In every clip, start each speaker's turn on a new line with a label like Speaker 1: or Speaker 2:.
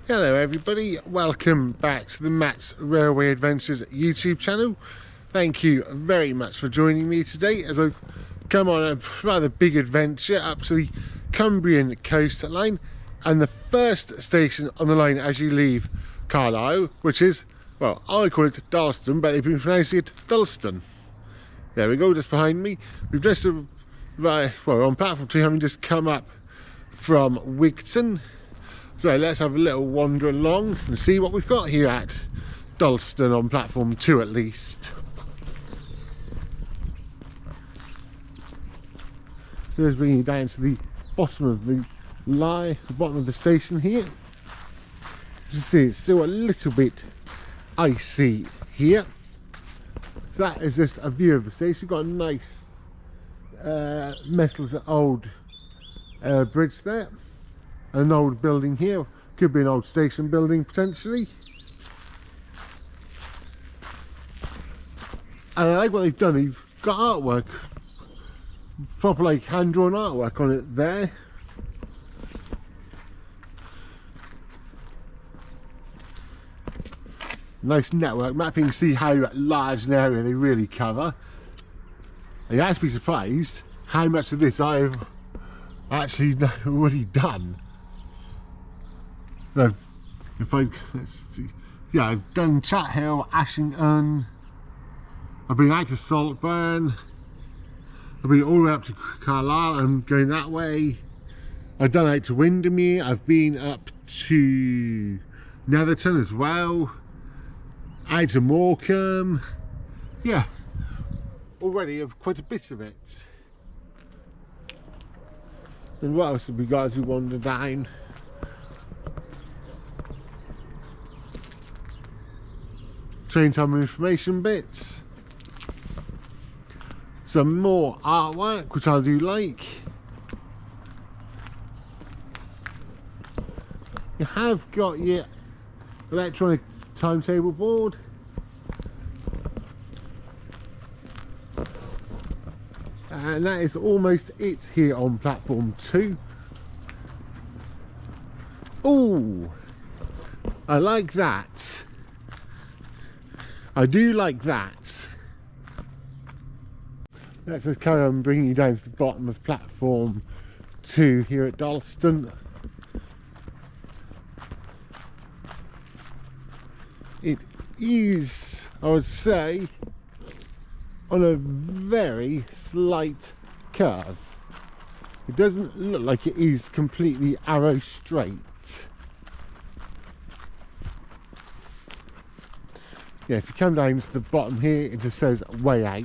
Speaker 1: Hello everybody, welcome back to the Matt's Railway Adventures YouTube channel. Thank you very much for joining me today as I've come on a rather big adventure up to the Cumbrian Coast Line and the first station on the line as you leave Carlisle, which is, well, I call it Dalston, but they've been pronouncing it Dalston. There we go, just behind me. We've just on platform 2, having just come up from Wigton. So let's have a little wander along and see what we've got here at Dalston on platform 2 at least. Let's bring you down to the bottom of the line, the bottom of the station here. As you see, it's still a little bit icy here. So that is just a view of the station. We've got a nice metal old bridge there. An old building here, could be an old station building potentially. And I like what they've done, they've got artwork, proper like hand-drawn artwork on it there. Nice network mapping, see how large an area they really cover. And you have to be surprised how much of this I've actually already done. I've done Chat Hill, Ashington, I've been out to Saltburn, I've been all the way up to Carlisle, I'm going that way. I've done out to Windermere, I've been up to Netherton as well, out to Morecambe. Yeah, already of quite a bit of it. And what else have we got as we wander down? Train time information bits, some more artwork which I do like. You have got your electronic timetable board, and that is almost it here on platform 2. Oh, I like that. I do like that. Let's just carry on bringing you down to the bottom of platform 2 here at Dalston. It is, I would say, on a very slight curve. It doesn't look like it is completely arrow straight. Yeah, if you come down to the bottom here, it just says way out.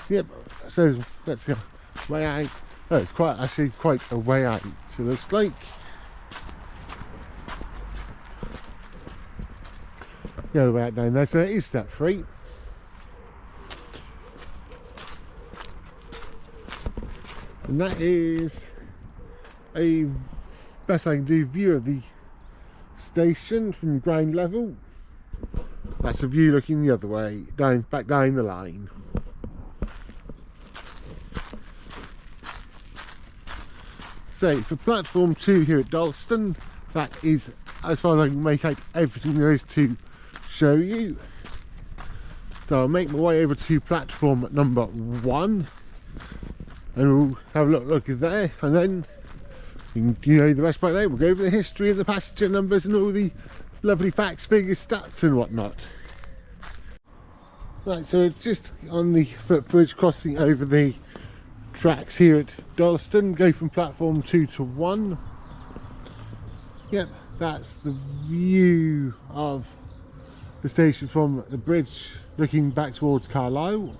Speaker 1: Yep, it says that's the way out. Oh, it's actually quite a way out, it looks like. The other way out down there, so it is step 3. And that is a best I can do view of the station from ground level. That's a view looking the other way, back down the line. So for platform 2 here at Dalston, that is as far as I can make out everything there is to show you. So I'll make my way over to platform number 1 and we'll have a look at there, and then you know the rest by now. We'll go over the history of the passenger numbers and all the lovely facts, figures, stats and whatnot. Right, so it's just on the footbridge crossing over the tracks here at Dalston. Go from platform 2 to 1. Yep, that's the view of the station from the bridge looking back towards Carlisle.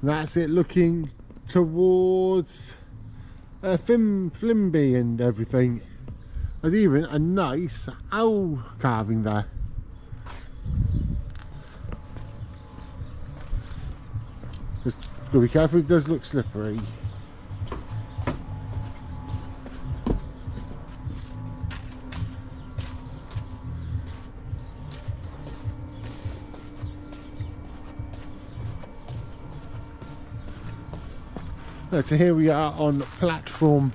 Speaker 1: That's it looking towards Flimby and everything. There's even a nice owl carving there. Just gotta be careful, it does look slippery. So here we are on platform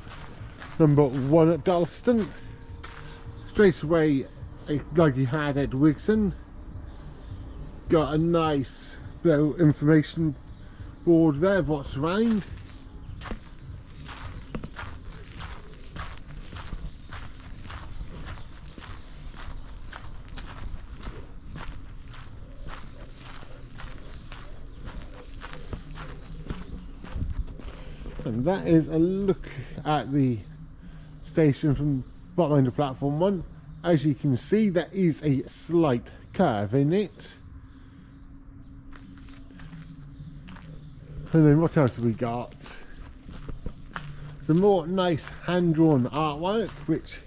Speaker 1: number 1 at Dalston. Straight away, like you had at Wigson, got a nice little information board there of what's around. And that is a look at the station from bottom end of platform 1. As you can see, there is a slight curve in it. And then what else have we got? Some more nice hand-drawn artwork, which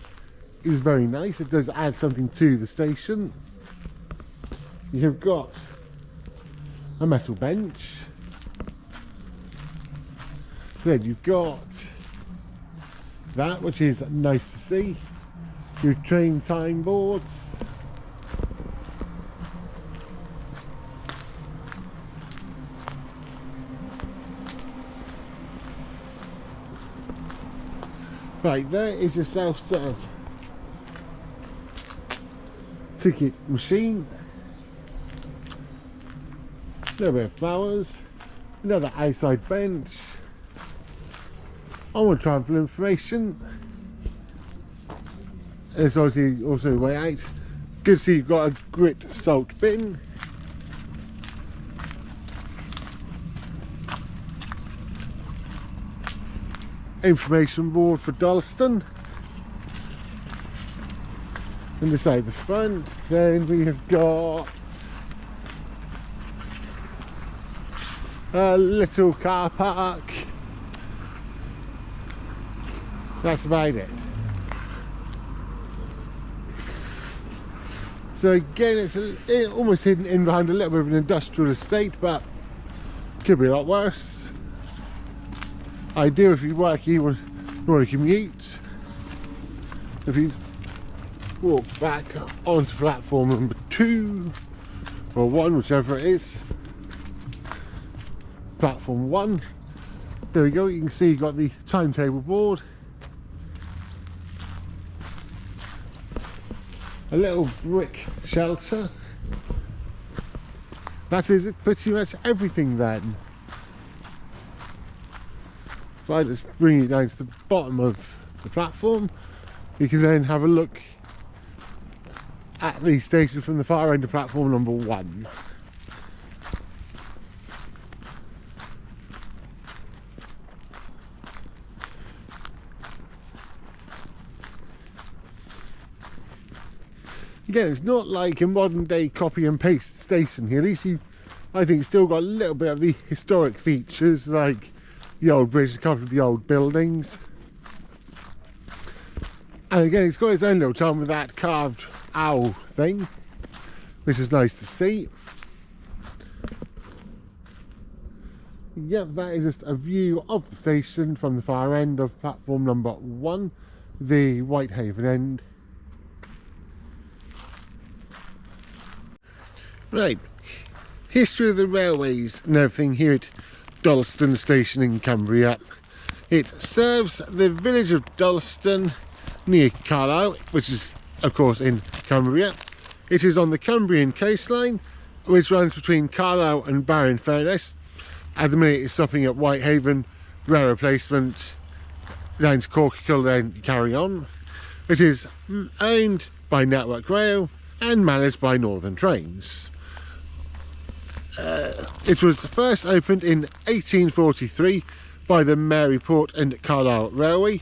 Speaker 1: is very nice. It does add something to the station. You've got a metal bench. Then you've got that, which is nice to see. Your train signboards. Right, there is your self-serve ticket machine. A little bit of flowers. Another outside bench. Onward travel information. There's obviously also the way out. Good to see you've got a grit salt bin. Information board for Dalston. And this side the front. Then we have got a little car park. That's about it. So again, it's almost hidden in behind a little bit of an industrial estate, but could be a lot worse. Ideal if you work here, you want to commute. If you walk back onto platform number 2 or 1, whichever it is, platform 1. There we go. You can see you've got the timetable board. A little brick shelter. That is it, pretty much everything then. If I just bring it down to the bottom of the platform, you can then have a look at the station from the far end of platform number 1. Again, it's not like a modern day copy and paste station here. At least you, I think, still got a little bit of the historic features like the old bridge, a couple of the old buildings. And again, it's got its own little charm with that carved owl thing, which is nice to see. Yep, that is just a view of the station from the far end of platform number 1, the Whitehaven end. Right, history of the railways and everything here at Dalston Station in Cumbria. It serves the village of Dalston near Carlisle, which is of course in Cumbria. It is on the Cumbrian Coast Line, which runs between Carlisle and Barrow-in-Furness. At the minute it's stopping at Whitehaven, rail replacement, down to Corkicle, then carry on. It is owned by Network Rail and managed by Northern Trains. It was first opened in 1843 by the Maryport and Carlisle Railway,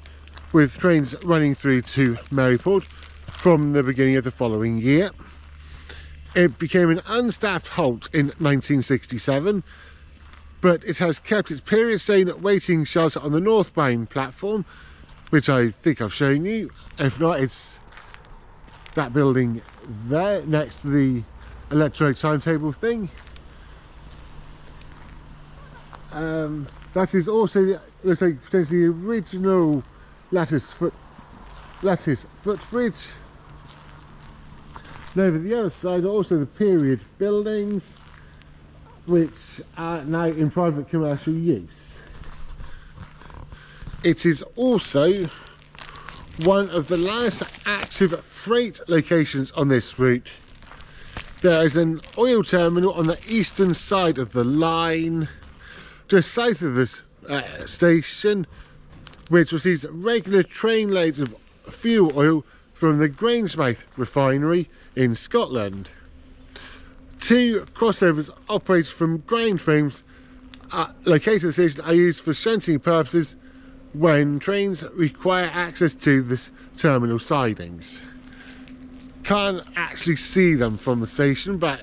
Speaker 1: with trains running through to Maryport from the beginning of the following year. It became an unstaffed halt in 1967, but it has kept its period staying waiting shelter on the northbound platform, which I think I've shown you. If not, it's that building there next to the electronic timetable thing. That is also the, looks like potentially the original lattice footbridge. And over the other side are also the period buildings, which are now in private commercial use. It is also one of the last active freight locations on this route. There is an oil terminal on the eastern side of the line, just south of the station, which receives regular train loads of fuel oil from the Grangemouth refinery in Scotland. 2 crossovers operated from ground frames located at the station are used for shunting purposes when trains require access to this terminal sidings. Can't actually see them from the station, but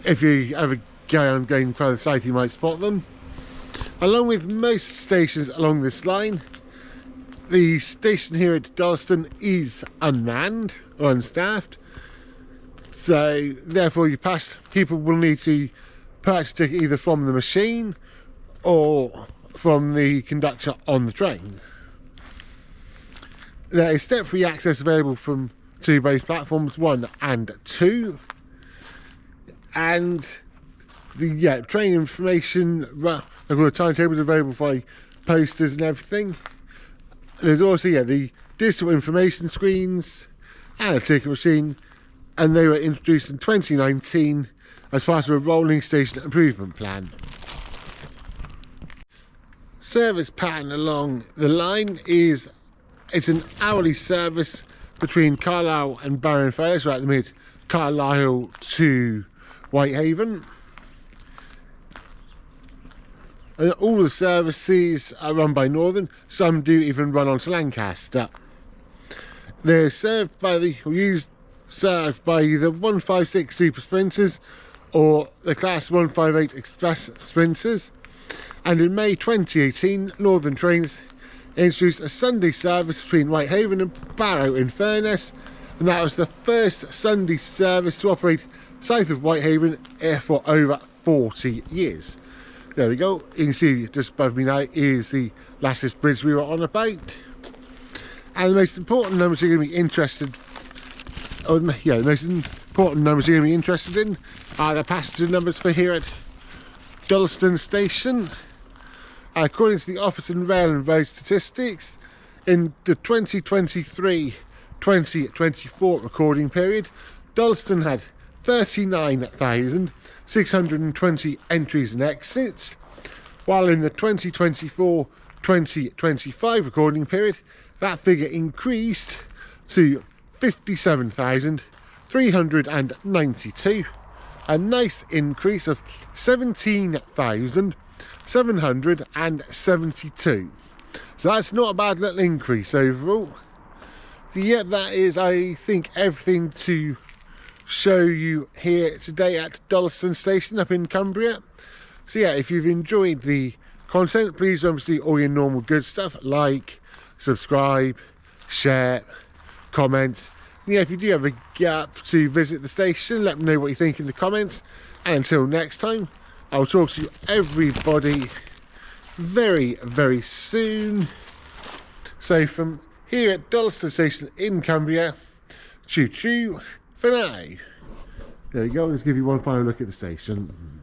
Speaker 1: if you ever go on going further south you might spot them. Along with most stations along this line, the station here at Dalston is unmanned or unstaffed, so therefore people will need to purchase a ticket either from the machine or from the conductor on the train. There is step-free access available to both platforms 1 and 2, and the train information, all the timetables available by posters and everything. There's also the digital information screens and a ticket machine, and they were introduced in 2019 as part of a rolling station improvement plan. Service pattern along the line it's an hourly service between Carlisle and Barrow-in-Furness, right at the minute Carlisle to Whitehaven. And all the services are run by Northern, some do even run on to Lancaster. They're served by the 156 Super Sprinters or the Class 158 Express Sprinters. And in May 2018, Northern Trains introduced a Sunday service between Whitehaven and Barrow-in-Furness, and that was the first Sunday service to operate south of Whitehaven for over 40 years. There we go. You can see just above me now is the latest bridge we were on about. And the most important numbers you're going to be interested are the passenger numbers for here at Dalston Station. According to the Office in Rail and Road Statistics, in the 2023-2024 recording period, Dalston had 39,620 entries and exits, while in the 2024-2025 recording period, that figure increased to 57,392, a nice increase of 17,772. So that's not a bad little increase overall. Yeah, that is, I think, everything to show you here today at Dalston Station up in Cumbria. So yeah, if you've enjoyed the content, please remember to do all your normal good stuff, like, subscribe, share, comment. Yeah, if you do have a gap to visit the station, let me know what you think in the comments. And until next time, I'll talk to you everybody very, very soon. So from here at Dalston Station in Cumbria, choo choo for now. There we go, let's give you one final look at the station.